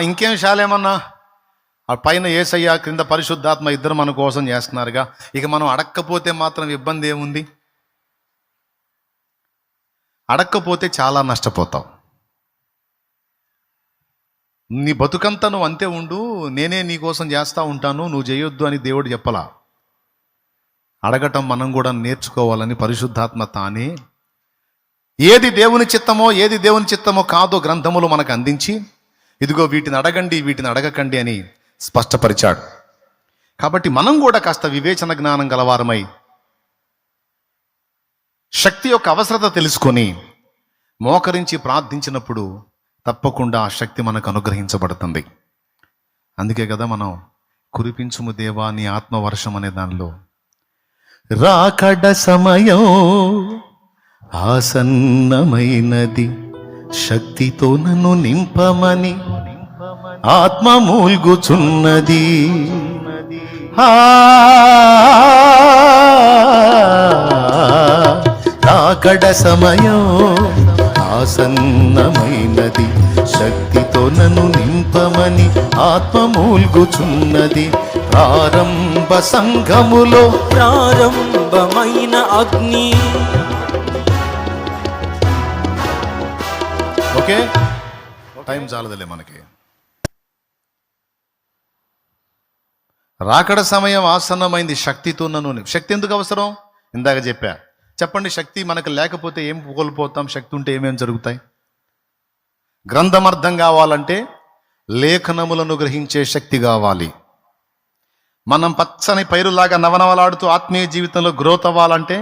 ఇంకేం శాలేమన్నా, ఆ పైన యేసయ్య క్రింద పరిశుద్ధాత్మ ఇద్దరు మన కోసం చేస్తున్నారుగా, ఇక మనం అడక్కపోతే మాత్రం ఇబ్బంది ఏముంది? అడక్కపోతే చాలా నష్టపోతావు. నీ బతుకంతా నువ్వు అంతే ఉండు, నేనే నీ కోసం చేస్తూ ఉంటాను, నువ్వు చేయొద్దు అని దేవుడు చెప్పలా. అడగటం మనం కూడా నేర్చుకోవాలని పరిశుద్ధాత్మ తానే ఏది దేవుని చిత్తమో కాదో గ్రంథములు మనకు అందించి, ఇదిగో వీటిని అడగండి, వీటిని అడగకండి అని స్పష్టపరిచాడు. కాబట్టి మనం కూడా కాస్త వివేచన జ్ఞానం గలవారమై శక్తి యొక్క అవసరత తెలుసుకొని మోకరించి ప్రార్థించినప్పుడు తప్పకుండా ఆ శక్తి మనకు అనుగ్రహించబడుతుంది. అందుకే కదా మనం కురిపించుము దేవా నీ ఆత్మవర్షం అనే దానిలో, రాకడ సమయం ఆసన్నమైనది, శక్తితో నన్ను నింపమని ఆత్మ మూల్గుచున్నది. రాకడ సమయం ఆసన్నమైనది, శక్తితో నన్ను నింపమని ఆత్మ మూల్గుచున్నది. ప్రారంభ సంఘములో ప్రారంభమైన అగ్ని. ఓకే, టైం చాలదులే మనకి. రాకడ సమయం ఆసన్నమైంది, శక్తితో నన్ను. శక్తి ఎందుకు అవసరం? ఇందాక చెప్పా. చెప్పండి, శక్తి మనకు లేకపోతే ఏం కోల్పోతాం? శక్తి ఉంటే ఏమేం జరుగుతాయి? గ్రంథం అర్థం కావాలంటే లేఖనములను గ్రహించే శక్తి కావాలి. మనం పచ్చని పైరులాగా నవనవలాడుతూ ఆత్మీయ జీవితంలో గ్రోత్ అవ్వాలంటే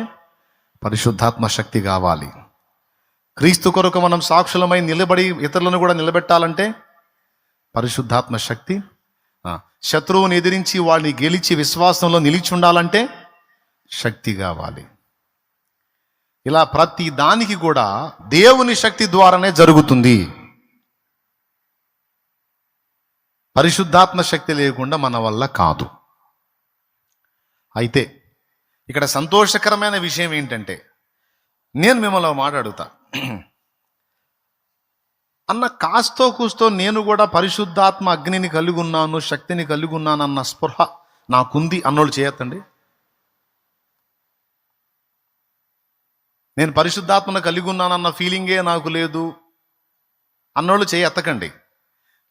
పరిశుద్ధాత్మ శక్తి కావాలి. క్రీస్తు కొరకు మనం సాక్షులమై నిలబడి ఇతరులను కూడా నిలబెట్టాలంటే పరిశుద్ధాత్మ శక్తి. శత్రువుని ఎదిరించి వాళ్ళని గెలిచి విశ్వాసంలో నిలిచి ఉండాలంటే శక్తి కావాలి. ఇలా ప్రతి దానికి కూడా దేవుని శక్తి ద్వారానే జరుగుతుంది. పరిశుద్ధాత్మ శక్తి లేకుండా మన వల్ల కాదు. అయితే ఇక్కడ సంతోషకరమైన విషయం ఏంటంటే, నేను మిమ్మల్ని మాట అడుగుతా అన్న, కాస్తో కూస్తో నేను కూడా పరిశుద్ధాత్మ అగ్నిని కలిగి ఉన్నాను, శక్తిని కలిగి ఉన్నాను అన్న స్పృహ నాకుంది అన్నోళ్ళు చేయొద్దండి. నేను పరిశుద్ధాత్మను కలిగి ఉన్నానన్న ఫీలింగే నాకు లేదు అన్నోళ్ళు చేయెత్తకండి.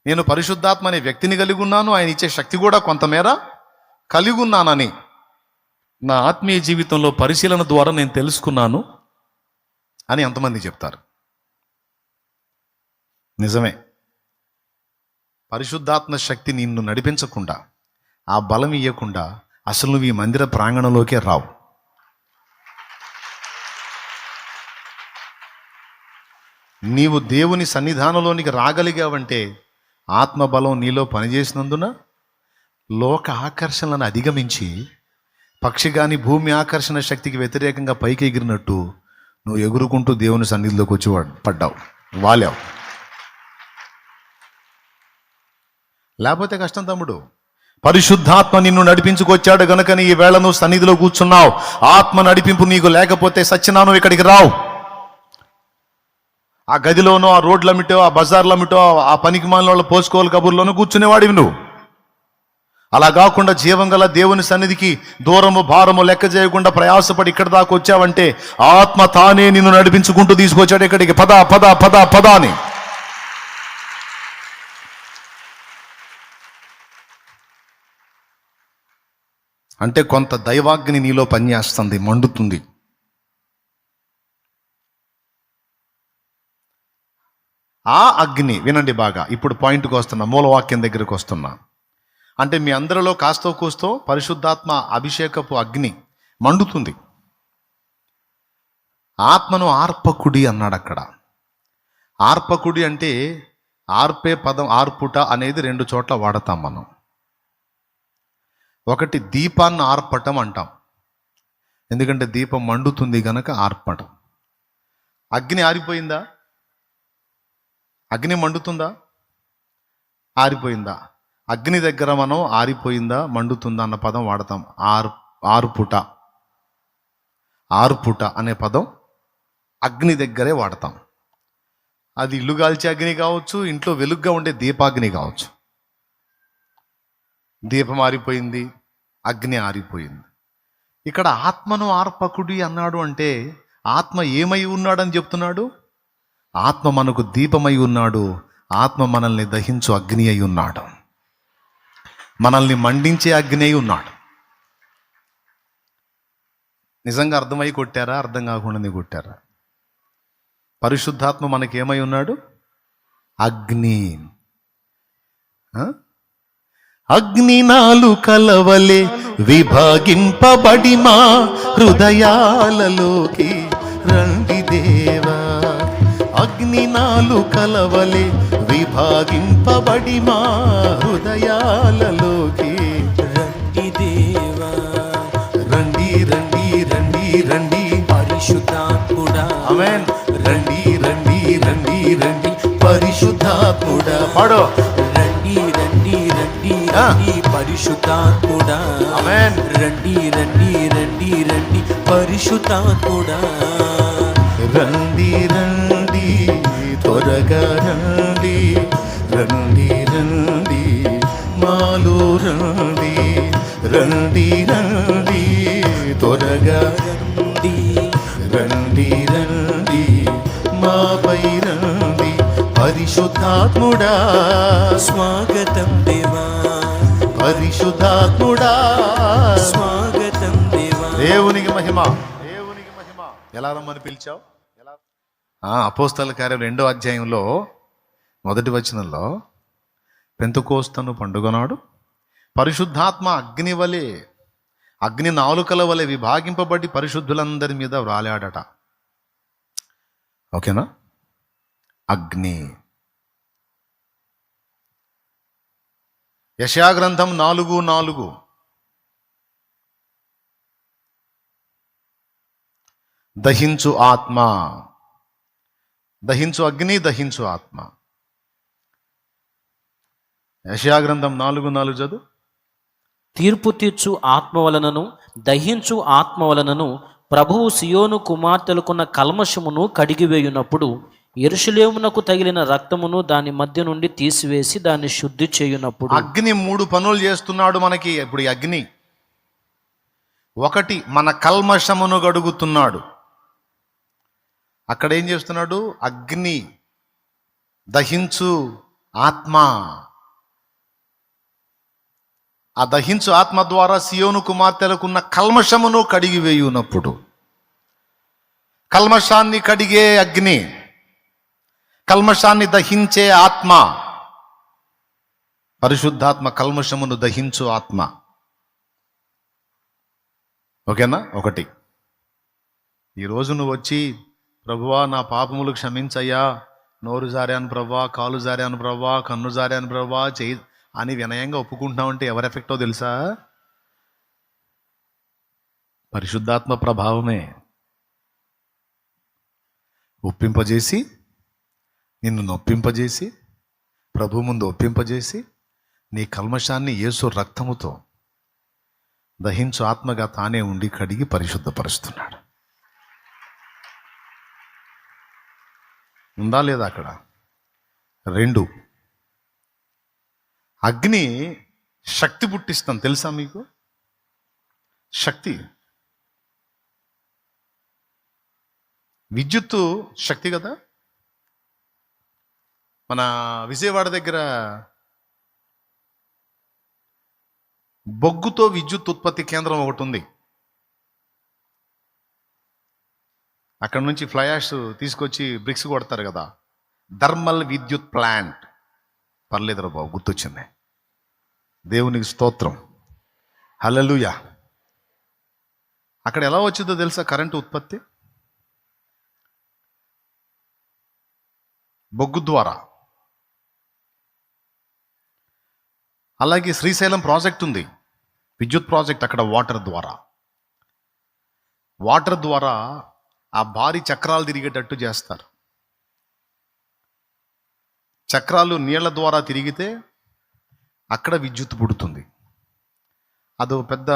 నేను పరిశుద్ధాత్మ అనే వ్యక్తిని కలిగి ఉన్నాను, ఆయన ఇచ్చే శక్తి కూడా కొంతమేర కలిగి ఉన్నానని నా ఆత్మీయ జీవితంలో పరిశీలన ద్వారా నేను తెలుసుకున్నాను అని ఎంతమంది చెప్తారు? నిజమే. పరిశుద్ధాత్మ శక్తి నిన్ను నడిపించకుండా, ఆ బలం ఇవ్వకుండా అసలు నువ్వు ఈ మందిర ప్రాంగణంలోకే రావు. నీవు దేవుని సన్నిధానంలోనికి రాగలిగావంటే ఆత్మబలం నీలో పనిచేసినందున లోక ఆకర్షణలను అధిగమించి పక్షి కానీ భూమి ఆకర్షణ శక్తికి వ్యతిరేకంగా పైకి ఎగిరినట్టు నువ్వు ఎగురుకుంటూ దేవుని సన్నిధిలోకి వచ్చి పడ్డావు, వాలావు. లేకపోతే కష్టం తమ్ముడు. పరిశుద్ధాత్మ నిన్ను నడిపించుకొచ్చాడు గనుక నీ ఈ వేళ నువ్వు సన్నిధిలో కూర్చున్నావు. ఆత్మ నడిపింపు నీకు లేకపోతే సచ్చినాను ఇక్కడికి రావు. ఆ గదిలోనో, ఆ రోడ్లమిటో, ఆ బజార్లమిటో, ఆ పనికి మాలిన పోసుకోవాలి కబుర్లోనూ కూర్చునేవాడివి నువ్వు. అలా కాకుండా జీవం గల దేవుని సన్నిధికి దూరము భారము లెక్క చేయకుండా ప్రయాసపడి ఇక్కడ దాకా వచ్చావంటే ఆత్మ తానే నిన్ను నడిపించుకుంటూ తీసుకొచ్చాడు ఇక్కడికి. పద పద పద పద అని. అంటే కొంత దైవాగ్ని నీలో పనిచేస్తుంది, మండుతుంది. ఆ అగ్ని వినండి బాగా. ఇప్పుడు పాయింట్కి వస్తున్నా, మూలవాక్యం దగ్గరికి వస్తున్నా. అంటే మీ అందరిలో కాస్తో కూస్తో పరిశుద్ధాత్మ అభిషేకపు అగ్ని మండుతుంది. ఆత్మను ఆర్పకుడి అన్నాడు అక్కడ. ఆర్పకుడి అంటే ఆర్పే పదం, ఆర్పుట అనేది 2 చోట్ల వాడతాం మనం. ఒకటి దీపాన్ని ఆర్పటం అంటాం, ఎందుకంటే దీపం మండుతుంది గనక ఆర్పటం. అగ్ని ఆరిపోయిందా? అగ్ని మండుతుందా? ఆరిపోయిందా? అగ్ని దగ్గర మనం ఆరిపోయిందా మండుతుందా అన్న పదం వాడతాం. ఆర్పుట, ఆర్పుట అనే పదం అగ్ని దగ్గరే వాడతాం. అది ఇల్లు కాల్చే అగ్ని కావచ్చు, ఇంట్లో వెలుగ్గా ఉండే దీపాగ్ని కావచ్చు. దీపం ఆరిపోయింది, అగ్ని ఆరిపోయింది. ఇక్కడ ఆత్మను ఆర్పకుడి అన్నాడు అంటే ఆత్మ ఏమై ఉన్నాడని చెప్తున్నాడు? ఆత్మ మనకు దీపమై ఉన్నాడు. ఆత్మ మనల్ని దహించు అగ్ని అయి ఉన్నాడు. మనల్ని మండించే అగ్ని అయి ఉన్నాడు. నిజంగా అర్థమై కొట్టారా, అర్థం కాకుండానే కొట్టారా? పరిశుద్ధాత్మ మనకేమై ఉన్నాడు? అగ్ని. అగ్ని నాలుకలవలే విభాగింపబడి మా హృదయాలలోకి రండి దేవా. అగ్ని నాలుకలవలే విభాగింపబడి మా హృదయాలలోకి రండి దేవా, రండి రండి రండి రండి పరిశుద్ధాత్ముడా. ఆమేన్. రండి రండి రండి రండి పరిశుద్ధాత్ముడా. పాడో. రండి రండి రండి రండి పరిశుద్ధాత్ముడా. ఆమేన్. రండి రండి రండి రండి పరిశుద్ధాత్ముడా. రండి రండి త్వరగా రండి, రండి రండి మాలో రండి, రండి రండి త్వరగా రండి రండి రండి మాపై రండి పరిశుద్ధాత్ముడా. స్వాగతం దేవా, పరిశుద్ధాత్ముడా. స్వాగతం దేవా. దేవునికి మహిమ, దేవునికి మహిమ. ఎలా రమ్మని పిలిచావు? అపోస్తల కార్యం 2వ అధ్యాయంలో 1వ వచనంలో పెంతెకోస్తు పండుగ నాడు పరిశుద్ధాత్మ అగ్ని వలె, అగ్ని నాలుకల వలె విభాగింపబడి పరిశుద్ధులందరి మీద వ్రాలాడట. ఓకేనా? అగ్ని. యెషయా గ్రంథం 4:4 దహించు ఆత్మ, దహించు అగ్ని, దహించు ఆత్మ. యెషయా గ్రంథం 4:4 చదువు. తీర్పు తీర్చు ఆత్మ వలనను దహించు ఆత్మ వలనను ప్రభువు సియోను కుమార్తెలకున్న కల్మషమును కడిగివేయునప్పుడు యెరూషలేమునకు తగిలిన రక్తమును దాని మధ్య నుండి తీసివేసి దాన్ని శుద్ధి చేయునప్పుడు. అగ్ని 3 పనులు చేస్తున్నాడు మనకి. ఇప్పుడు ఈ అగ్ని 1 మన కల్మషమును గడుగుతున్నాడు. అక్కడ ఏం చేస్తున్నాడు? అగ్ని, దహించు ఆత్మ. ఆ దహించు ఆత్మ ద్వారా సియోను కుమార్తెలకున్న కల్మషమును కడిగివేయునప్పుడు. కల్మషాన్ని కడిగే అగ్ని, కల్మషాన్ని దహించే ఆత్మ. పరిశుద్ధాత్మ కల్మషమును దహించు ఆత్మ. ఓకేనా? 1. ఈరోజు నువ్వు వచ్చి, ప్రభువా నా పాపములు క్షమించయ్యా, నోరు జారాను ప్రభువా, కాలు జారాను ప్రభువా, కన్ను జారాను ప్రభువా, చేయి అని వినయంగా ఒప్పుకుంటున్నావంటే ఎవరి ఎఫెక్టో తెలుసా? పరిశుద్ధాత్మ ప్రభావమే. ఒప్పింపజేసి, నిన్ను నొప్పింపజేసి, ప్రభు ముందు ఒప్పింపజేసి, నీ కల్మషాన్ని యేసు రక్తముతో దహించు ఆత్మగా తానే ఉండి కడిగి పరిశుద్ధపరుస్తున్నాడు. ఉందా లేదా అక్కడ? 2, అగ్ని శక్తి పుట్టిస్తాం. తెలుసా మీకు? శక్తి, విద్యుత్తు శక్తి కదా. మన విజయవాడ దగ్గర బొగ్గుతో విద్యుత్ ఉత్పత్తి కేంద్రం ఒకటి ఉంది. అక్కడ నుంచి ఫ్లై యాష్ తీసుకొచ్చి బ్రిక్స్ కొడతారు కదా, థర్మల్ విద్యుత్ ప్లాంట్. పర్లేదురా బాబు, గుర్తొచ్చింది. దేవునికి స్తోత్రం, హల్లెలూయా. అక్కడ ఎలా వచ్చిందో తెలుసా కరెంటు ఉత్పత్తి? బొగ్గు ద్వారా. అలాగే శ్రీశైలం ప్రాజెక్ట్ ఉంది, విద్యుత్ ప్రాజెక్ట్. అక్కడ వాటర్ ద్వారా ఆ భారీ చక్రాలు తిరిగేటట్టు చేస్తారు. చక్రాలు నీళ్ల ద్వారా తిరిగితే అక్కడ విద్యుత్ పుడుతుంది. అదో పెద్ద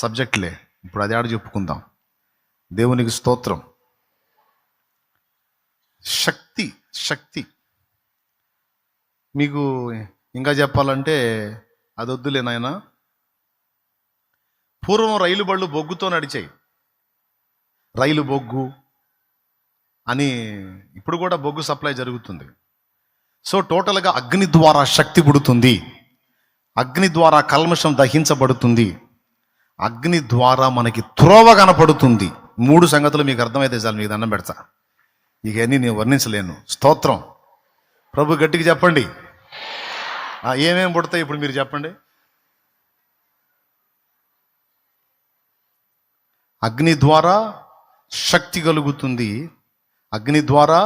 సబ్జెక్ట్లే, ఇప్పుడు అది ఆడ చెప్పుకుందాం. దేవునికి స్తోత్రం. శక్తి శక్తి శక్తి మీకు ఇంకా చెప్పాలంటే అది వద్దులే నాయన. పూర్వం రైలు బళ్ళు బొగ్గుతో నడిచాయి. రైలు బొగ్గు అని ఇప్పుడు కూడా బొగ్గు సప్లై జరుగుతుంది. సో టోటల్గా అగ్ని ద్వారా శక్తి పుడుతుంది, అగ్ని ద్వారా కల్మషం దహించబడుతుంది, అగ్ని ద్వారా మనకి త్రోవ కనపడుతుంది. 3 సంగతులు మీకు అర్థమైతే చాలు, మీకు దండం పెడతా. ఇవన్నీ నేను వర్ణించలేను. స్తోత్రం. ప్రభు గట్టికి చెప్పండి. ఏమేమి పుడతాయి ఇప్పుడు మీరు చెప్పండి. అగ్ని ద్వారా శక్తి కలుగుతుంది, అగ్ని ద్వారా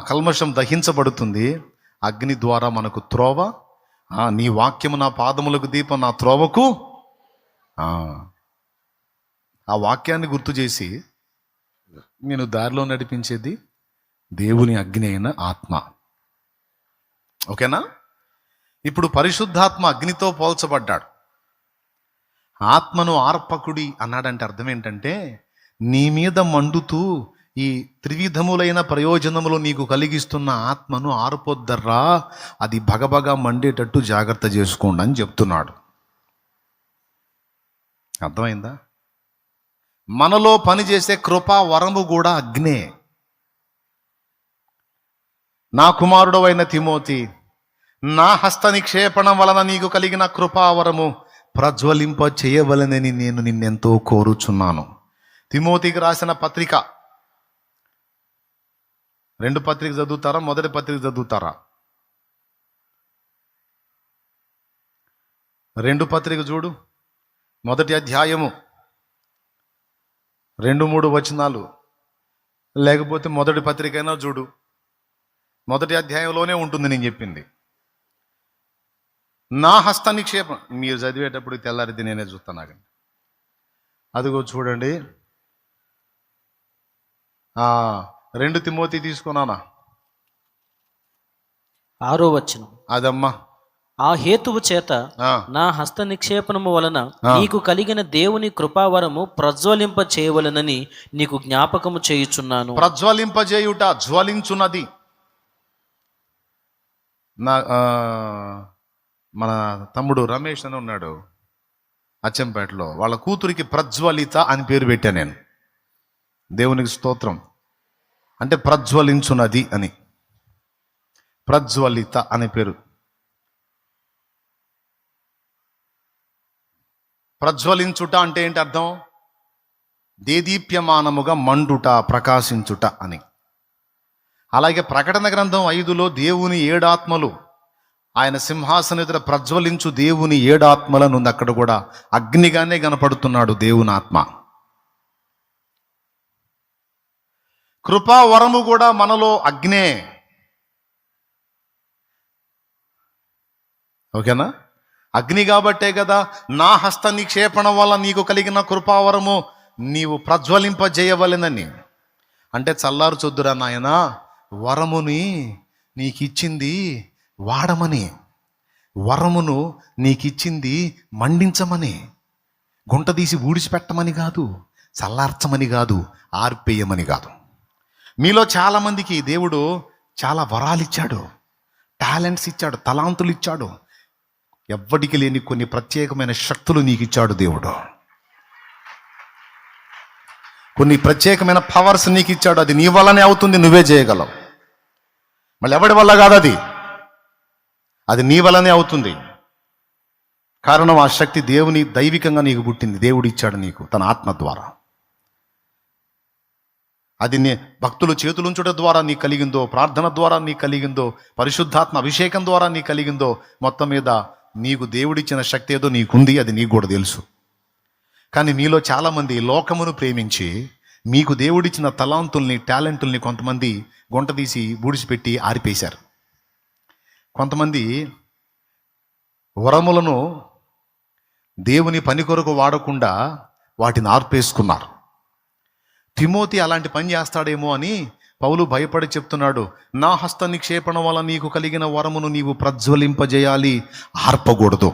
కల్మషం దహించబడుతుంది, అగ్ని ద్వారా మనకు త్రోవ. నీ వాక్యము నా పాదములకు దీపం, నా త్రోవకు. ఆ వాక్యాన్ని గుర్తు చేసి నేను దారిలో నడిపించేది దేవుని అగ్ని అయిన ఆత్మ. ఓకేనా? ఇప్పుడు పరిశుద్ధాత్మ అగ్నితో పోల్చబడ్డాడు. ఆత్మను ఆర్పకుడి అన్నాడంటే అర్థం ఏంటంటే, నీ మీద మండుతూ ఈ త్రివిధములైన ప్రయోజనములు నీకు కలిగిస్తున్న ఆత్మను ఆర్పొద్దర్రా, అది భగభగ మండేటట్టు జాగ్రత్త చేసుకోండి అని చెప్తున్నాడు. అర్థమైందా? మనలో పనిచేసే కృపా వరము కూడా అగ్నే. నా కుమారుడు అయిన తిమోతి, నా హస్త నిక్షేపణం వలన నీకు కలిగిన కృపావరము ప్రజ్వలింప చేయవలనని నేను నిన్నెంతో కోరుచున్నాను. తిమోతికి రాసిన పత్రిక, 2 పత్రిక చదువుతారా, మొదటి పత్రిక చదువుతారా? 2 పత్రిక చూడు, మొదటి అధ్యాయము 2-3 వచనాలు. లేకపోతే మొదటి పత్రిక అయినా చూడు, మొదటి అధ్యాయంలోనే ఉంటుంది నేను చెప్పింది. నా హస్త నిక్షేపం, మీరు చదివేటప్పుడు తెల్లారిది నేనే చూస్తాను. అదిగో చూడండి, 2 తిమోతి తీసుకున్నానా, 6వ వచనం. అదమ్మా. ఆ హేతువు చేత నా హస్త నిక్షేపణము వలన నీకు కలిగిన దేవుని కృపావరము ప్రజ్వలింప చేయవలనని నీకు జ్ఞాపకము చేయుచున్నాను. ప్రజ్వలింపజేయుట, జ్వలించున్నది. నా మన తమ్ముడు రమేష్ అని ఉన్నాడు అచ్చంపేటలో, వాళ్ళ కూతురికి ప్రజ్వలిత అని పేరు పెట్టాను నేను. దేవునికి స్తోత్రం. అంటే ప్రజ్వలించున్నది అని, ప్రజ్వలిత అనే పేరు. ప్రజ్వలించుట అంటే ఏంటి అర్థం? దేదీప్యమానముగా మండుట, ప్రకాశించుట అని. అలాగే ప్రకటన గ్రంథం 5లో దేవుని 7 ఆత్మలు, ఆయన సింహాసనం ఎదుట ప్రజ్వలించు దేవుని 7 ఆత్మలను ఉంది. అక్కడ కూడా అగ్నిగానే కనపడుతున్నాడు దేవుని ఆత్మ. కృపావరము కూడా మనలో అగ్నే. ఓకేనా? అగ్ని కాబట్టే కదా నా హస్త నిక్షేపణం వల్ల నీకు కలిగిన కృపావరము నీవు ప్రజ్వలింపజేయవలెనని. అంటే చల్లారు చొద్దురా నాయన, వరముని నీకిచ్చింది వాడమని, వరమును నీకిచ్చింది మండించమని, గుంట తీసి ఊడిచిపెట్టమని కాదు, చల్లార్చమని కాదు, ఆర్పేయమని కాదు. మీలో చాలామందికి దేవుడు చాలా వరాలు ఇచ్చాడు, టాలెంట్స్ ఇచ్చాడు, తలాంతులు ఇచ్చాడు. ఎవ్వడికి లేని కొన్ని ప్రత్యేకమైన శక్తులు నీకు ఇచ్చాడు దేవుడు. కొన్ని ప్రత్యేకమైన పవర్స్ నీకు ఇచ్చాడు. అది నీ వల్లనే అవుతుంది, నువ్వే చేయగలవు. మళ్ళీ ఎవడి వల్ల కాదు, అది నీ వల్లనే అవుతుంది. కారణం ఆ శక్తి దేవుని దైవికంగా నీకు పుట్టింది, దేవుడు ఇచ్చాడు నీకు తన ఆత్మ ద్వారా. అది భక్తులు చేతులుంచుట ద్వారా నీ కలిగిందో, ప్రార్థన ద్వారా నీ కలిగిందో, పరిశుద్ధాత్మ అభిషేకం ద్వారా నీ కలిగిందో, మొత్తం మీద నీకు దేవుడిచ్చిన శక్తి ఏదో నీకుంది, అది నీకు కూడా తెలుసు. కానీ మీలో చాలామంది లోకమును ప్రేమించి మీకు దేవుడిచ్చిన తలాంతుల్ని, టాలెంటుల్ని కొంతమంది గుంట తీసి బూడిసిపెట్టి ఆరిపేశారు. కొంతమంది వరములను దేవుని పని కొరకు వాడకుండా వాటిని ఆర్పేసుకున్నారు. తిమోతి అలాంటి పని చేస్తాడేమో అని పౌలు భయపడి చెప్తున్నాడు, నా హస్త నిక్షేపణ వల్ల నీకు కలిగిన వరమును నీవు ప్రజ్వలింపజేయాలి, ఆర్పకూడదు.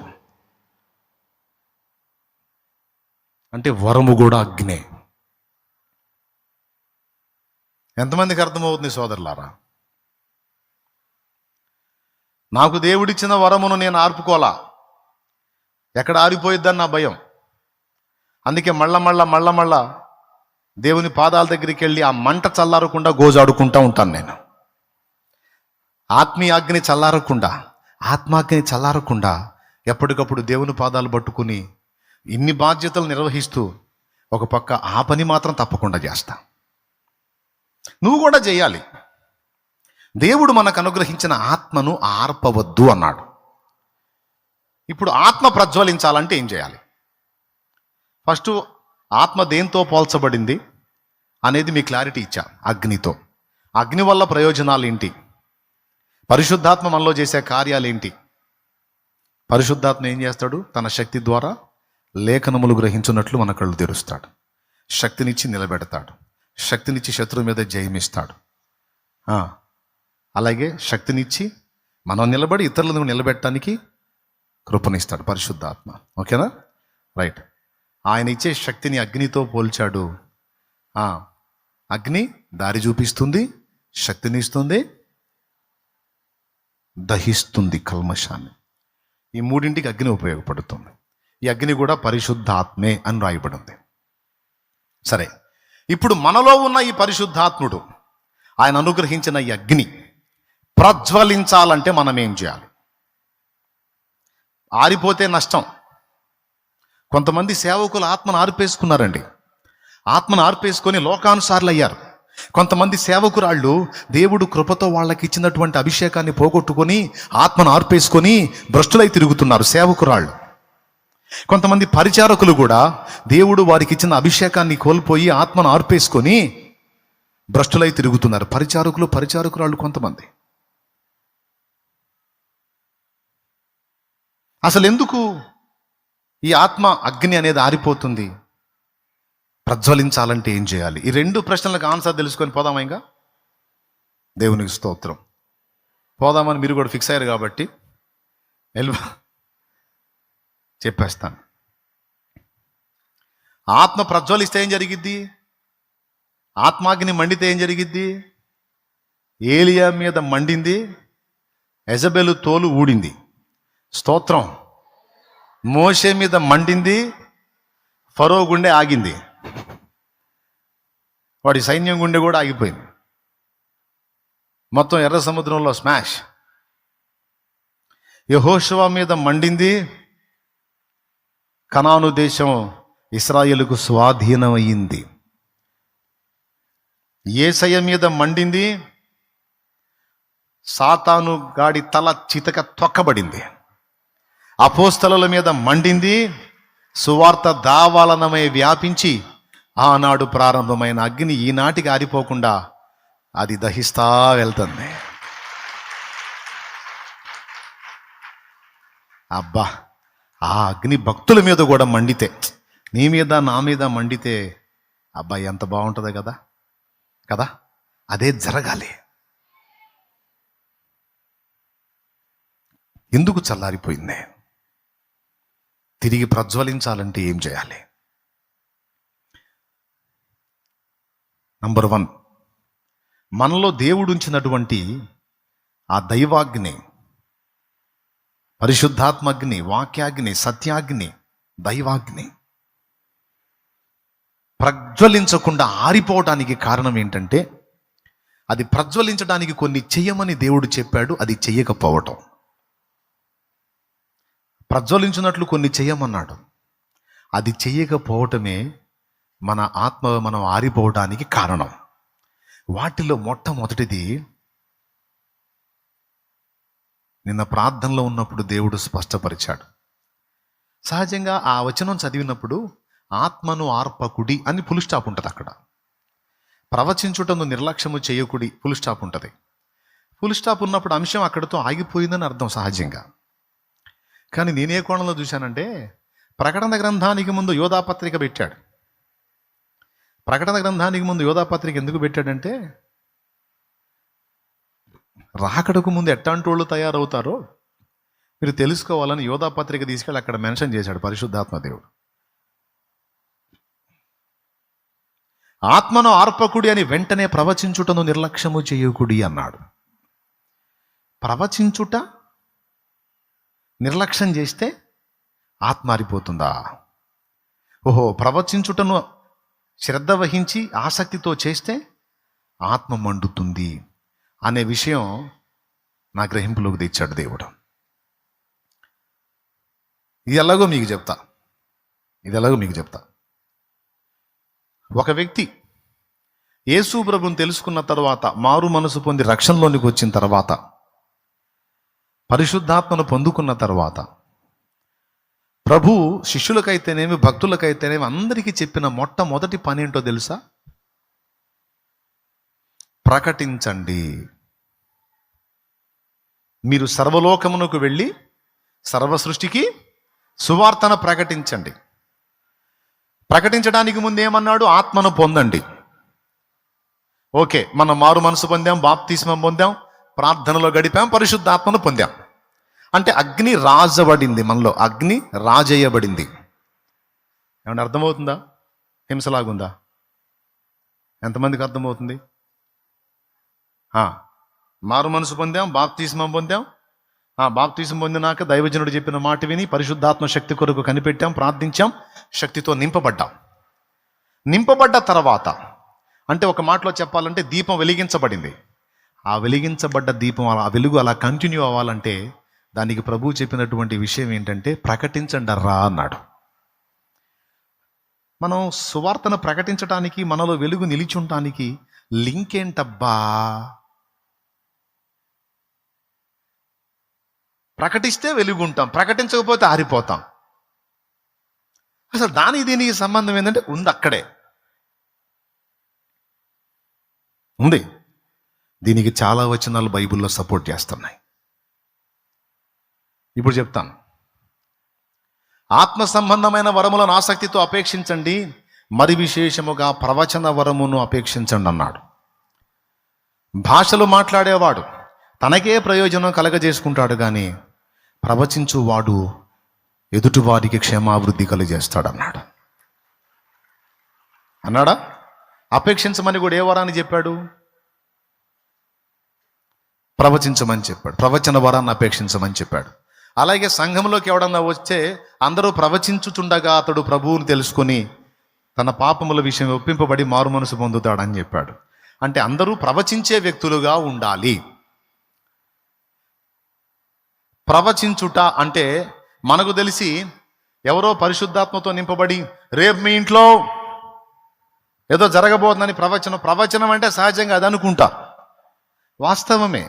అంటే వరము కూడా అగ్నే. ఎంతమందికి అర్థమవుతుంది సోదరులారా? నాకు దేవుడిచ్చిన వరమును నేను ఆర్పుకోలా, ఎక్కడ ఆరిపోయిద్దని నా భయం. అందుకే మళ్ళా దేవుని పాదాల దగ్గరికి వెళ్ళి ఆ మంట చల్లారకుండా గోజాడుకుంటూ ఉంటాను నేను. ఆత్మీయాగ్ని చల్లారకుండా ఎప్పటికప్పుడు దేవుని పాదాలు పట్టుకుని ఇన్ని బాధ్యతలు నిర్వహిస్తూ ఒక పక్క ఆ పని మాత్రం తప్పకుండా చేస్తా. నువ్వు కూడా చేయాలి. దేవుడు మనకు అనుగ్రహించిన ఆత్మను ఆర్పవద్దు అన్నాడు. ఇప్పుడు ఆత్మ ప్రజ్వలించాలంటే ఏం చేయాలి? ఫస్ట్ ఆత్మ దేంతో పోల్చబడింది అనేది మీ క్లారిటీ ఇచ్చా. అగ్నితో. అగ్ని వల్ల ప్రయోజనాలు ఏంటి? పరిశుద్ధాత్మ మనలో చేసే కార్యాలు ఏంటి? పరిశుద్ధాత్మ ఏం చేస్తాడు? తన శక్తి ద్వారా లేఖనములు గ్రహించున్నట్లు మన కళ్ళు తెరుస్తాడు, శక్తినిచ్చి నిలబెడతాడు, శక్తినిచ్చి శత్రువు మీద జయమిస్తాడు. అలాగే శక్తినిచ్చి మనం నిలబడి ఇతరులను నిలబెట్టడానికి కృపనిస్తాడు పరిశుద్ధాత్మ. ఓకేనా? రైట్. ఆయన ఇచ్చే శక్తిని అగ్నితో పోల్చాడు. అగ్ని దారి చూపిస్తుంది, శక్తినిస్తుంది, దహిస్తుంది కల్మషాన్ని. ఈ మూడింటికి అగ్ని ఉపయోగపడుతుంది. ఈ అగ్ని కూడా పరిశుద్ధాత్మే అని రాయబడింది. సరే, ఇప్పుడు మనలో ఉన్న ఈ పరిశుద్ధాత్ముడు, ఆయన అనుగ్రహించిన ఈ అగ్ని ప్రజ్వలించాలంటే మనం ఏం చేయాలి? ఆరిపోతే నష్టం. కొంతమంది సేవకులు ఆత్మను ఆర్పేసుకున్నారండి. ఆత్మను ఆర్పేసుకొని లోకానుసారులు అయ్యారు. కొంతమంది సేవకురాళ్ళు దేవుడు కృపతో వాళ్ళకి ఇచ్చినటువంటి అభిషేకాన్ని పోగొట్టుకొని ఆత్మను ఆర్పేసుకొని భ్రష్టులై తిరుగుతున్నారు సేవకురాళ్ళు. కొంతమంది పరిచారకులు కూడా దేవుడు వారికి ఇచ్చిన అభిషేకాన్ని కోల్పోయి ఆత్మను ఆర్పేసుకొని భ్రష్టులై తిరుగుతున్నారు. పరిచారకురాళ్ళు కొంతమంది. అసలు ఎందుకు ఈ ఆత్మ అగ్ని అనేది ఆరిపోతుంది? ప్రజ్వలించాలంటే ఏం చేయాలి? ఈ రెండు ప్రశ్నలకు ఆన్సర్ తెలుసుకొని పోదామా? ఇంకా దేవునికి స్తోత్రం. పోదామని మీరు కూడా ఫిక్స్ అయ్యారు కాబట్టి చెప్పేస్తాను. ఆత్మ ప్రజ్వలిస్తే ఏం జరిగిద్ది? ఆత్మాగ్ని మండితే ఏం జరిగిద్ది? ఏలియా మీద మండింది, యెజబెలు తోలు ఊడింది. స్తోత్రం. మోషే మీద మండింది, ఫరో గుండె ఆగింది, వాడి సైన్యం గుండె కూడా ఆగిపోయింది. మొత్తం ఎర్ర సముద్రంలో స్మాష్. యెహోషువ మీద మండింది, కనాను దేశం ఇశ్రాయేలుకు స్వాధీనమయ్యింది. యేసయ్య మీద మండింది, సాతాను గాడి తల చితక తొక్కబడింది. అపోస్తలుల మీద మండింది, సువార్త దావాలనమై వ్యాపించి ఆనాడు ప్రారంభమైన అగ్ని ఈనాటికి ఆరిపోకుండా అది దహిస్తా వెళ్తుంది. అబ్బా, ఆ అగ్ని భక్తుల మీద కూడా మండితే, నీ మీద నా మీద మండితే అబ్బా ఎంత బాగుంటుంది కదా కదా అదే జరగాలి. ఎందుకు చల్లారిపోయింది? తిరిగి ప్రజ్వలించాలంటే ఏం చేయాలి? నంబర్ 1, మనలో దేవుడు ఉంచినటువంటి ఆ దైవాగ్ని, పరిశుద్ధాత్మగ్ని, వాక్యాగ్ని, సత్యాగ్ని, దైవాగ్ని ప్రజ్వలించకుండా ఆరిపోవడానికి కారణం ఏంటంటే, అది ప్రజ్వలించడానికి కొన్ని చెయ్యమని దేవుడు చెప్పాడు, అది చెయ్యకపోవటం. ప్రజ్వలించినట్లు కొన్ని చెయ్యమన్నాడు, అది చెయ్యకపోవటమే మన ఆత్మ మనం ఆరిపోవడానికి కారణం. వాటిలో మొట్టమొదటిది నిన్న ప్రార్థనలో ఉన్నప్పుడు దేవుడు స్పష్టపరిచాడు. సహజంగా ఆ వచనం చదివినప్పుడు ఆత్మను ఆర్పకుడి అని ఫుల్ స్టాప్ ఉంటుంది. అక్కడ ప్రవచించుటను నిర్లక్ష్యము చేయకుడి ఫుల్ స్టాప్ ఉంటుంది. ఫుల్ స్టాప్ ఉన్నప్పుడు అంశం అక్కడితో ఆగిపోయిందని అర్థం సహజంగా. కానీ నేనే కోణంలో చూశానంటే, ప్రకటన గ్రంథానికి ముందు యోధాపత్రిక పెట్టాడు. ప్రకటన గ్రంథానికి ముందు యోధాపత్రిక ఎందుకు పెట్టాడంటే, రాకడకు ముందు ఎట్టాంటోళ్ళు తయారవుతారో మీరు తెలుసుకోవాలని యోధాపత్రిక తీసుకెళ్ళి అక్కడ మెన్షన్ చేశాడు పరిశుద్ధాత్మ దేవుడు. ఆత్మను ఆర్పకుడి అని వెంటనే ప్రవచించుటను నిర్లక్ష్యము చేయకుడి అన్నాడు. ప్రవచించుట నిర్లక్ష్యం చేస్తే ఆత్మ ఆరిపోతుందా? ఓహో, ప్రవచించుటను శ్రద్ధ వహించి ఆసక్తితో చేస్తే ఆత్మ మండుతుంది అనే విషయం నా గ్రహింపులోకి తెచ్చాడు దేవుడు. ఇది ఎలాగో మీకు చెప్తా. ఒక వ్యక్తి యేసు ప్రభువుని తెలుసుకున్న తర్వాత, మారు మనసు పొంది రక్షణలోనికి వచ్చిన తర్వాత, పరిశుద్ధాత్మను పొందుకున్న తర్వాత, ప్రభు శిష్యులకైతేనేమి భక్తులకైతేనేమి అందరికీ చెప్పిన మొట్టమొదటి పని ఏంటో తెలుసా? ప్రకటించండి. మీరు సర్వలోకమునకు వెళ్ళి సర్వ సృష్టికి సువార్తను ప్రకటించండి. ప్రకటించడానికి ముందు ఏమన్నాడు? ఆత్మను పొందండి. ఓకే, మనం మారు మనసు పొందాం, బాప్తిస్మం పొందాం, ప్రార్థనలో గడిపాం, పరిశుద్ధాత్మను పొందాం. అంటే అగ్ని రాజబడింది, మనలో అగ్ని రాజేయబడింది. ఏమన్నా అర్థమవుతుందా? హింసలాగుందా? ఎంతమందికి అర్థమవుతుంది? మారు మనసు పొందాం, బాప్తిస్మం పొందాం. బాప్తిస్మం పొందినాక దైవజనుడు చెప్పిన మాట విని పరిశుద్ధాత్మ శక్తి కొరకు కనిపెట్టాం, ప్రార్థించాం, శక్తితో నింపబడ్డాం. నింపబడ్డ తర్వాత అంటే ఒక మాటలో చెప్పాలంటే దీపం వెలిగించబడింది. ఆ వెలిగించబడ్డ దీపం ఆ వెలుగు అలా కంటిన్యూ అవ్వాలంటే దానికి ప్రభువు చెప్పినటువంటి విషయం ఏంటంటే ప్రకటించండి రా అన్నాడు. మనం సువార్తను ప్రకటించడానికి, మనలో వెలుగు నిలిచుంటానికి లింక్ ఏంటబ్బా? ప్రకటిస్తే వెలుగుంటాం, ప్రకటించకపోతే ఆరిపోతాం. అసలు దీనికి సంబంధం ఏంటంటే ఉంది, అక్కడే ఉంది. దీనికి చాలా వచనాలు బైబిల్లో సపోర్ట్ చేస్తున్నాయి. ఇప్పుడు చెప్తాను. ఆత్మ సంబంధమైన వరములను ఆసక్తితో అపేక్షించండి, మరి విశేషముగా ప్రవచన వరమును అపేక్షించండి అన్నాడు. భాషలు మాట్లాడేవాడు తనకే ప్రయోజనం కలగజేసుకుంటాడు, కానీ ప్రవచించువాడు ఎదుటివారికి క్షేమాభివృద్ధి కలిగజేస్తాడు అన్నాడా? అపేక్షించమని కూడా ఏ వరాన్ని చెప్పాడు? ప్రవచించమని చెప్పాడు. ప్రవచన వరాన్ని అపేక్షించమని చెప్పాడు. అలాగే సంఘంలోకి ఎవడన్నా వస్తే అందరూ ప్రవచించుచుండగా అతడు ప్రభువుని తెలుసుకొని తన పాపముల విషయం ఒప్పింపబడి మారు మనసు పొందుతాడని చెప్పాడు. అంటే అందరూ ప్రవచించే వ్యక్తులుగా ఉండాలి. ప్రవచించుట అంటే మనకు తెలిసి ఎవరో పరిశుద్ధాత్మతో నింపబడి రేపు మీ ఇంట్లో ఏదో జరగబోతుందని ప్రవచనం అంటే సహజంగా అది అనుకుంటా. వాస్తవమే,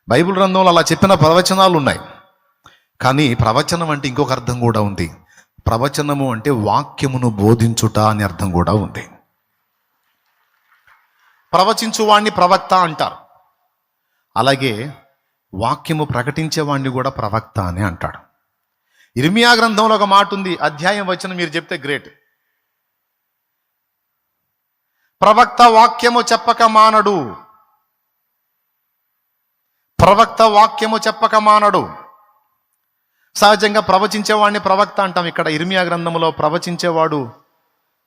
బైబిల్ గ్రంథంలో అలా చెప్పిన ప్రవచనాలు ఉన్నాయి. కానీ ప్రవచనం అంటే ఇంకొక అర్థం కూడా ఉంది. ప్రవచనము అంటే వాక్యమును బోధించుట అనే అర్థం కూడా ఉంది. ప్రవచించువాణ్ణి ప్రవక్త అంటారు. అలాగే వాక్యము ప్రకటించేవాడిని కూడా ప్రవక్త అని అంటాడు. ఇర్మియా గ్రంథంలో ఒక మాట ఉంది, అధ్యాయం వచనం మీరు చెప్తే గ్రేట్. ప్రవక్త వాక్యము చెప్పక మానడు. ప్రవక్త వాక్యము చెప్పక మానడు. సహజంగా ప్రవచించేవాడిని ప్రవక్త అంటాం. ఇక్కడ ఇర్మియా గ్రంథంలో ప్రవచించేవాడు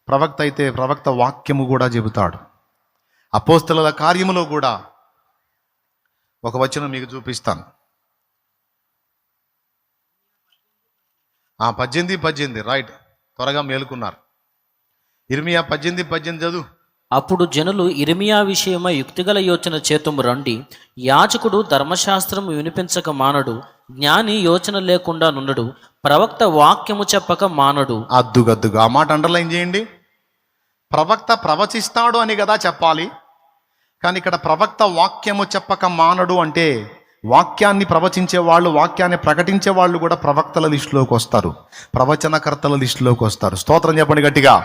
ప్రవక్త అయితే ప్రవక్త వాక్యము కూడా చెబుతాడు. అపోస్తలుల కార్యములో కూడా ఒక వచనం మీకు చూపిస్తాను. 18 రైట్, త్వరగా మేలుకున్నారు. ఇర్మియా 18 చదువు. అప్పుడు జనులు ఇర్మియా విషయమై యుక్తిగల యోచన చేతుము రండి. యాజకుడు ధర్మశాస్త్రము వినిపించక మానడు, జ్ఞాని యోచన లేకుండా నుండడు, ప్రవక్త వాక్యము చెప్పక మానడు. అద్దుగద్దుగా ఆ మాట అండర్లైన్ చేయండి. ప్రవక్త ప్రవచిస్తాడు అని కదా చెప్పాలి, కానీ ఇక్కడ ప్రవక్త వాక్యము చెప్పక మానడు అంటే వాక్యాన్ని ప్రవచించే వాళ్ళు, వాక్యాన్ని ప్రకటించే వాళ్ళు కూడా ప్రవక్తల లిస్టులోకి వస్తారు, ప్రవచనకర్తల లిస్టులోకి వస్తారు. స్తోత్రం చెప్పండి గట్టిగా.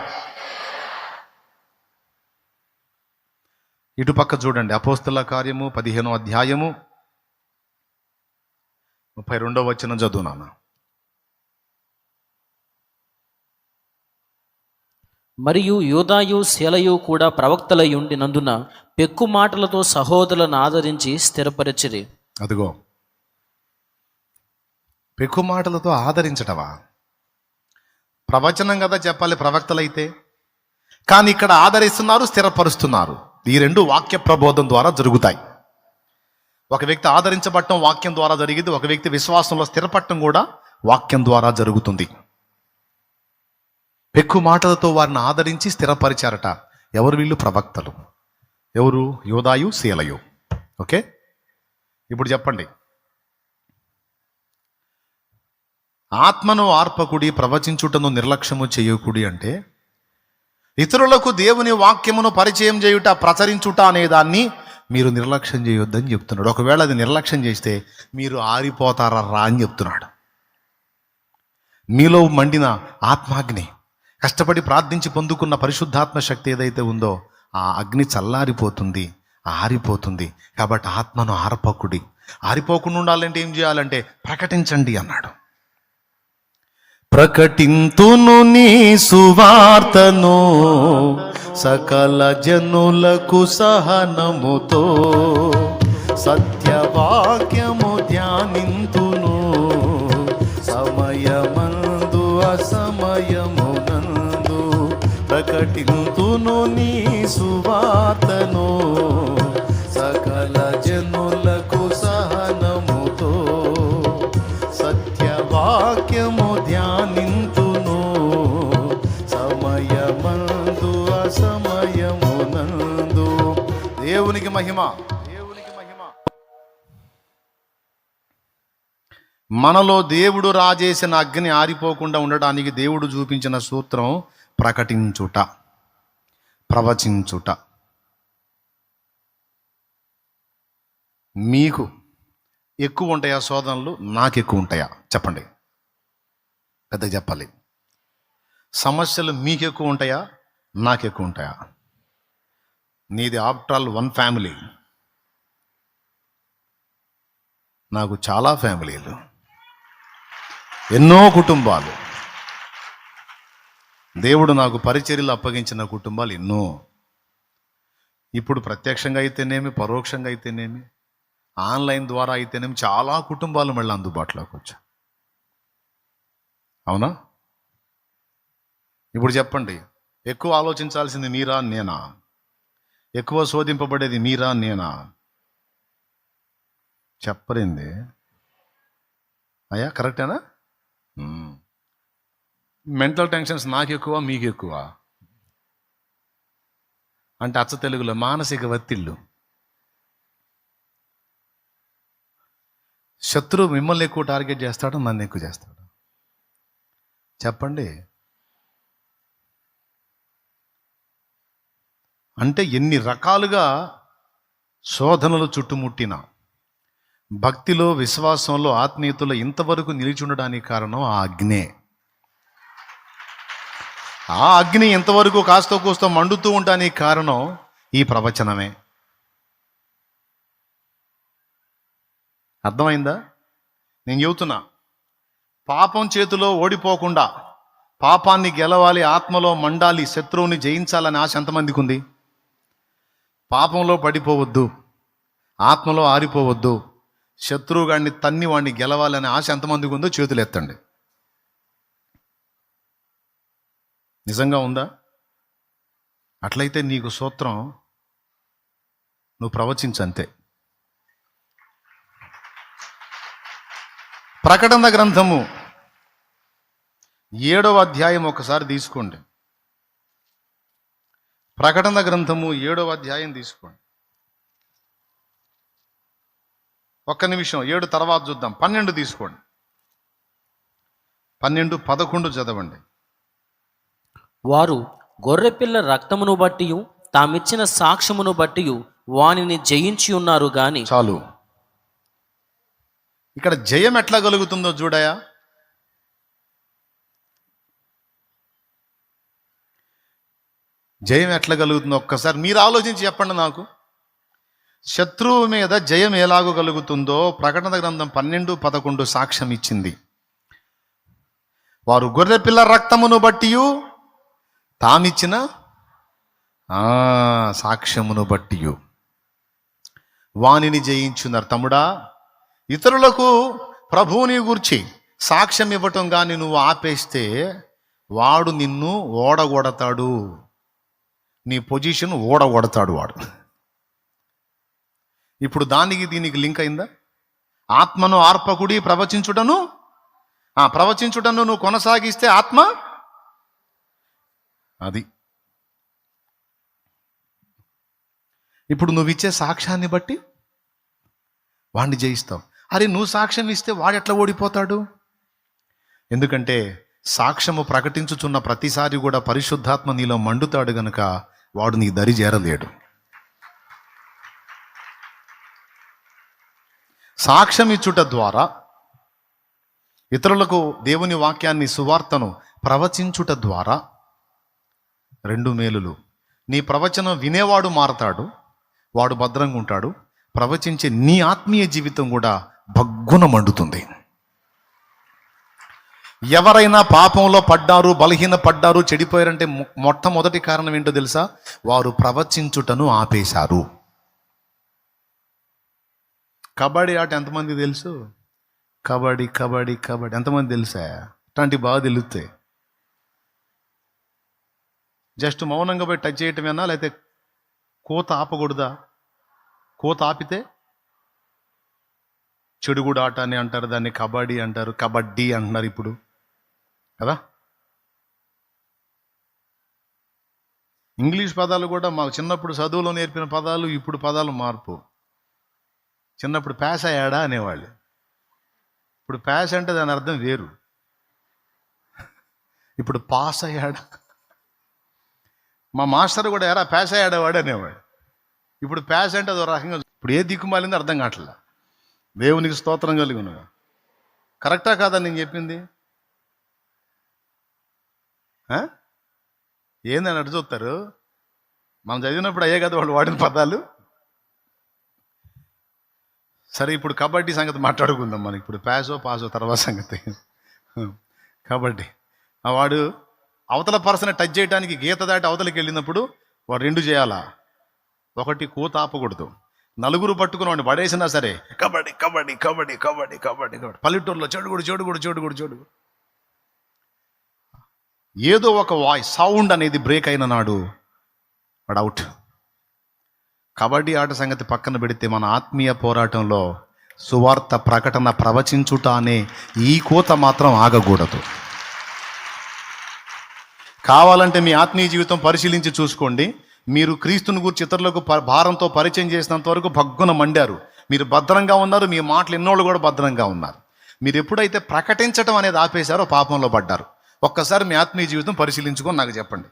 ఇటుపక్క చూడండి, అపోస్తల కార్యము 15వ అధ్యాయము 32వ వచనం చదువు నాన్న. మరియు యూదాయు శీలయు కూడా ప్రవక్తలై ఉండినందున పెక్కు మాటలతో సహోదరులను ఆదరించి స్థిరపరచిరి. అదిగో, పెక్కు మాటలతో ఆదరించటవా? ప్రవచనం కదా చెప్పాలి ప్రవక్తలైతే. కానీ ఇక్కడ ఆదరిస్తున్నారు, స్థిరపరుస్తున్నారు. ఈ రెండు వాక్య ప్రబోధం ద్వారా జరుగుతాయి. ఒక వ్యక్తి ఆదరించబడటం వాక్యం ద్వారా జరిగింది, ఒక వ్యక్తి విశ్వాసంలో స్థిరపడటం కూడా వాక్యం ద్వారా జరుగుతుంది. ఎక్కువ మాటలతో వారిని ఆదరించి స్థిరపరిచారట. ఎవరు వీళ్ళు? ప్రవక్తలు. ఎవరు? యోదాయు, శీలయు. ఓకే, ఇప్పుడు చెప్పండి. ఆత్మను ఆర్పకుడి, ప్రవచించుటను నిర్లక్ష్యము చేయకుడి అంటే ఇతరులకు దేవుని వాక్యమును పరిచయం చేయుట, ప్రచరించుట అనే దాన్ని మీరు నిర్లక్ష్యం చేయొద్దని చెప్తున్నాడు. ఒకవేళ అది నిర్లక్ష్యం చేస్తే మీరు ఆరిపోతారా అని చెప్తున్నాడు. మీలో మండిన ఆత్మాగ్ని, కష్టపడి ప్రార్థించి పొందుకున్న పరిశుద్ధాత్మ శక్తి ఏదైతే ఉందో ఆ అగ్ని చల్లారిపోతుంది, ఆరిపోతుంది. కాబట్టి ఆత్మను ఆర్పకుడి. ఆరిపోకుండా ఉండాలంటే ఏం చేయాలంటే ప్రకటించండి అన్నాడు. ప్రకటింతును నీ సువార్తను సకల జనులకు సహనముతో, సత్యవాక్యము ధ్యానింతును సమయమందు అసమయమునందు. ప్రకటింతును నీ సువార్తను సకల జనులకు సహనముతో, సత్యవాక్యము ధ్యానింతును సమయమందు అసమయమునందు. దేవునికి మహిమ, దేవునికి మహిమ. మనలో దేవుడు రాజేసిన అగ్ని ఆరిపోకుండా ఉండడానికి దేవుడు చూపించిన సూత్రం ప్రకటించుట, ప్రవచించుట. మీకు ఎక్కువ ఉంటాయా శోధనలు? నాకు ఎక్కువ ఉంటాయా? చెప్పండి, పెద్దగా చెప్పాలి. సమస్యలు మీకు ఎక్కువ ఉంటాయా? నాకు ఎక్కువ ఉంటాయా? నీది ఆఫ్టర్ ఆల్ వన్ ఫ్యామిలీ, నాకు చాలా ఫ్యామిలీలు, ఎన్నో కుటుంబాలు. దేవుడు నాకు పరిచర్యలు అప్పగించిన కుటుంబాలు ఎన్నో. ఇప్పుడు ప్రత్యక్షంగా అయితేనేమి, పరోక్షంగా అయితేనేమి, ఆన్లైన్ ద్వారా అయితేనేమి చాలా కుటుంబాలు మళ్ళీ అందుబాటులోకి వచ్చా. అవునా? ఇప్పుడు చెప్పండి, ఎక్కువ ఆలోచించాల్సింది మీరా నేనా? ఎక్కువ శోధింపబడేది మీరా నేనా? చెప్పరింది అయ్యా, కరెక్టేనా? మెంటల్ టెన్షన్స్ నాకు ఎక్కువ, మీకు ఎక్కువ అంటే అచ్చ తెలుగులో మానసిక ఒత్తిళ్ళు. శత్రువు మిమ్మల్ని ఎక్కువ టార్గెట్ చేస్తాడు, నన్ను ఎక్కువ చేస్తాడు? చెప్పండి. అంటే ఎన్ని రకాలుగా శోధనలు చుట్టుముట్టిన భక్తిలో, విశ్వాసంలో, ఆత్మీయతలో ఇంతవరకు నిలిచి ఉండడానికి కారణం ఆ అగ్నే. ఆ అగ్ని ఇంతవరకు కాస్తో కూస్తో మండుతూ ఉండడానికి కారణం ఈ ప్రవచనమే. అర్థమైందా? నేను చెబుతున్నా, పాపం చేతిలో ఓడిపోకుండా, పాపాన్ని గెలవాలి, ఆత్మలో మండాలి, శత్రువుని జయించాలని ఆశ ఎంతమందికి ఉంది? పాపంలో పడిపోవద్దు, ఆత్మలో ఆరిపోవద్దు, శత్రువుగాడిని తన్ని వాడిని గెలవాలనే ఆశ ఎంతమందికి ఉందో చేతులు ఎత్తండి. నిజంగా ఉందా? అట్లయితే నీకు సూత్రం, నువ్వు ప్రవచించంతే. ప్రకటన గ్రంథము 7వ అధ్యాయం ఒకసారి తీసుకోండి. ప్రకటన గ్రంథము 7వ అధ్యాయం తీసుకోండి. ఒక్క నిమిషం, 7 తర్వాత చూద్దాం. 12 తీసుకోండి. 12, 11 చదవండి. వారు గొర్రెపిల్ల రక్తమును బట్టి తామిచ్చిన సాక్ష్యమును బట్టి వానిని జయించి ఉన్నారు గాని. చాలు. ఇక్కడ జయం ఎట్లా కలుగుతుందో చూడయా. జయం ఎట్లా కలుగుతుందో ఒక్కసారి మీరు ఆలోచించి చెప్పండి నాకు. శత్రువు మీద జయం ఎలాగో కలుగుతుందో ప్రకటన గ్రంథం 12, 11 సాక్ష్యం ఇచ్చింది. వారు గొర్రెపిల్ల రక్తమును బట్టి తామిచ్చిన సాక్ష్యమును బట్టి వానిని జయించున్నారు. తమ్ముడా, ఇతరులకు ప్రభువుని గూర్చి సాక్ష్యం ఇవ్వటం కానీ నువ్వు ఆపేస్తే వాడు నిన్ను ఓడగొడతాడు. నీ పొజిషన్ ఓడగొడతాడు వాడు. ఇప్పుడు దానికి దీనికి లింక్ అయిందా? ఆత్మను ఆర్పకుడి ప్రవచించుటను నువ్వు కొనసాగిస్తే ఆత్మ అది. ఇప్పుడు నువ్వు ఇచ్చే సాక్ష్యాన్ని బట్టి వాడిని జయిస్తావు. అరే నువ్వు సాక్ష్యం ఇస్తే వాడు ఎట్లా ఓడిపోతాడు? ఎందుకంటే సాక్ష్యము ప్రకటించుచున్న ప్రతిసారి కూడా పరిశుద్ధాత్మ నీలో మండుతాడు గనుక వాడు నీ దరి చేరలేడు. సాక్ష్యం ఇచ్చుట ద్వారా, ఇతరులకు దేవుని వాక్యాన్ని సువార్తను ప్రవచించుట ద్వారా 2 మేలులు. నీ ప్రవచనం వినేవాడు మారతాడు, వాడు భద్రంగా ఉంటాడు. ప్రవచించే నీ ఆత్మీయ జీవితం కూడా భగ్గున మండుతుంది. ఎవరైనా పాపంలో పడ్డారు, బలహీన పడ్డారు, చెడిపోయారంటే మొట్టమొదటి కారణం ఏంటో తెలుసా? వారు ప్రవచించుటను ఆపేశారు. కబడ్డీ ఆట ఎంతమంది తెలుసు? కబడ్డీ కబడ్డీ కబడ్డీ ఎంతమంది తెలుసా? అట్లాంటివి బాగా తెలుస్తాయి. జస్ట్ మౌనంగా పోయి టచ్ చేయటమేనా, లేకపోతే కోత ఆపకూడదా? కోత ఆపితే చెడుగుడు ఆట అని అంటారు, దాన్ని కబడ్డీ అంటారు, కబడ్డీ అంటున్నారు ఇప్పుడు కదా. ఇంగ్లీష్ పదాలు కూడా మాకు చిన్నప్పుడు చదువులో నేర్పిన పదాలు ఇప్పుడు పదాలు మార్పు. చిన్నప్పుడు ప్యాస్ అయ్యాడా అనేవాళ్ళు, ఇప్పుడు ప్యాస్ అంటే దాని అర్థం వేరు. ఇప్పుడు పాస్ అయ్యాడా. మా మాస్టర్ కూడా ఎరా ప్యాస్ అయ్యాడా వాడు అనేవాడు. ఇప్పుడు ప్యాస్ అంటే అదో రకంగా. ఇప్పుడు ఏ దిక్కుమాలిందో అర్థం కావట్లా. దేవునికి స్తోత్రం కలిగి ఉన్నగా. కరెక్టా కాదా నేను చెప్పింది? ఏందని అటు చూస్తారు. మనం చదివినప్పుడు అయ్యే కదా వాళ్ళు వాడిన పదాలు. సరే ఇప్పుడు కబడ్డీ సంగతి మాట్లాడుకుందాం మనం. ఇప్పుడు పాసో తర్వాత సంగతి. కబడ్డీ వాడు అవతల పర్సన్ టచ్ చేయడానికి గీత దాటి అవతలకి వెళ్ళినప్పుడు వాడు 2 చేయాలా. ఒకటి కూత ఆపకూడదు. నలుగురు పట్టుకుని వాడిని పడేసినా సరే కబడ్డీ కబడ్డీ కబడ్డీ కబడ్డీ కబడ్డీ కబడ్డీ. పల్లెటూరులో చెడుగుడు ఏదో ఒక సౌండ్ అనేది బ్రేక్ అయిన నాడు వాడు అవుట్. కబడ్డీ ఆట సంగతి పక్కన పెడితే మన ఆత్మీయ పోరాటంలో సువార్త ప్రకటన ప్రవచించుట అనే ఈ కోత మాత్రం ఆగకూడదు. కావాలంటే మీ ఆత్మీయ జీవితం పరిశీలించి చూసుకోండి. మీరు క్రీస్తుని గురించి ఇతరులకు భారంతో పరిచయం చేసినంత వరకు భగ్గున మండారు. మీరు భద్రంగా ఉన్నారు, మీ మాటలు ఎన్నోళ్ళు కూడా భద్రంగా ఉన్నారు. మీరు ఎప్పుడైతే ప్రకటించడం అనేది ఆపేశారో పాపంలో పడ్డారు. ఒక్కసారి మీ ఆత్మీయ జీవితం పరిశీలించుకొని నాకు చెప్పండి.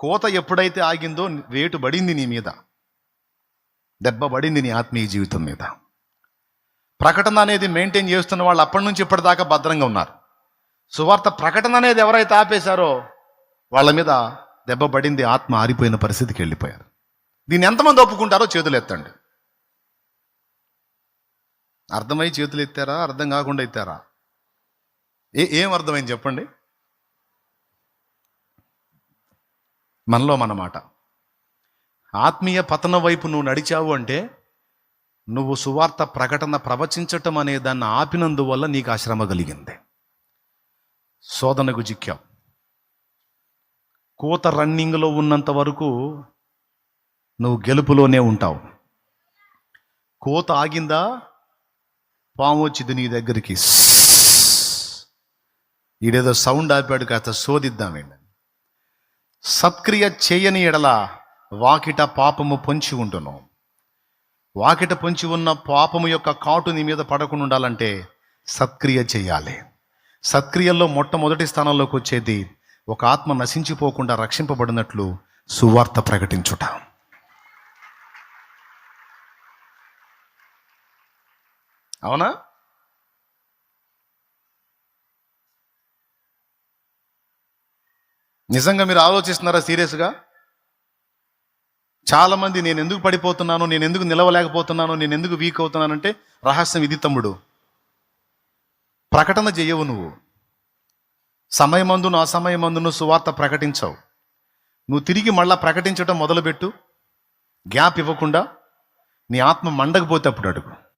కోత ఎప్పుడైతే ఆగిందో వేటు పడింది నీ మీద, దెబ్బ పడింది నీ ఆత్మీయ జీవితం మీద. ప్రకటన అనేది మెయింటైన్ చేస్తున్న వాళ్ళు అప్పటి నుంచి ఇప్పటిదాకా భద్రంగా ఉన్నారు. సువార్త ప్రకటన అనేది ఎవరైతే ఆపేశారో వాళ్ళ మీద దెబ్బ పడింది, ఆత్మ ఆరిపోయిన పరిస్థితికి వెళ్ళిపోయారు. దీన్ని ఎంతమంది ఒప్పుకుంటారో చేతులు ఎత్తండి. అర్థమై చేతులు ఎత్తారా, అర్థం కాకుండా ఎత్తారా? ఏం అర్థమైంది చెప్పండి. మనలో మన మాట. ఆత్మీయ పతన వైపు నువ్వు నడిచావు అంటే నువ్వు సువార్త ప్రకటన ప్రవచించటం అనే దాన్ని ఆపినందువల్ల నీకు ఆ శ్రమ కలిగింది. శోధనకు చిక్కావు. కోత రన్నింగ్లో ఉన్నంత వరకు నువ్వు గెలుపులోనే ఉంటావు. కోత ఆగిందా, పాము వచ్చింది నీ దగ్గరికి. ఈడేదో సౌండ్ ఆపాడు, కాస్త శోధిద్దామేండి. సత్క్రియ చేయని ఎడల వాకిట పాపము పొంచి ఉండును. వాకిట పొంచి ఉన్న పాపము యొక్క కాటు నీ మీద పడకుండా ఉండాలంటే సత్క్రియ చేయాలి. సత్క్రియల్లో మొట్టమొదటి స్థానంలోకి వచ్చేది ఒక ఆత్మ నశించిపోకుండా రక్షింపబడినట్లు సువార్త ప్రకటించుట. అవునా? నిజంగా మీరు ఆలోచిస్తున్నారా సీరియస్గా? చాలామంది నేను ఎందుకు పడిపోతున్నాను, నేను ఎందుకు నిలవలేకపోతున్నాను, నేను ఎందుకు వీక్ అవుతున్నానంటే రహస్యం ఇది తమ్ముడు. ప్రకటన చేయవు నువ్వు. సమయమందును అసమయమందును సువార్త ప్రకటించవు. నువ్వు తిరిగి మళ్ళా ప్రకటించడం మొదలుపెట్టు. గ్యాప్ ఇవ్వకుండా నీ ఆత్మ మండకపోతే అప్పుడు అడుగు.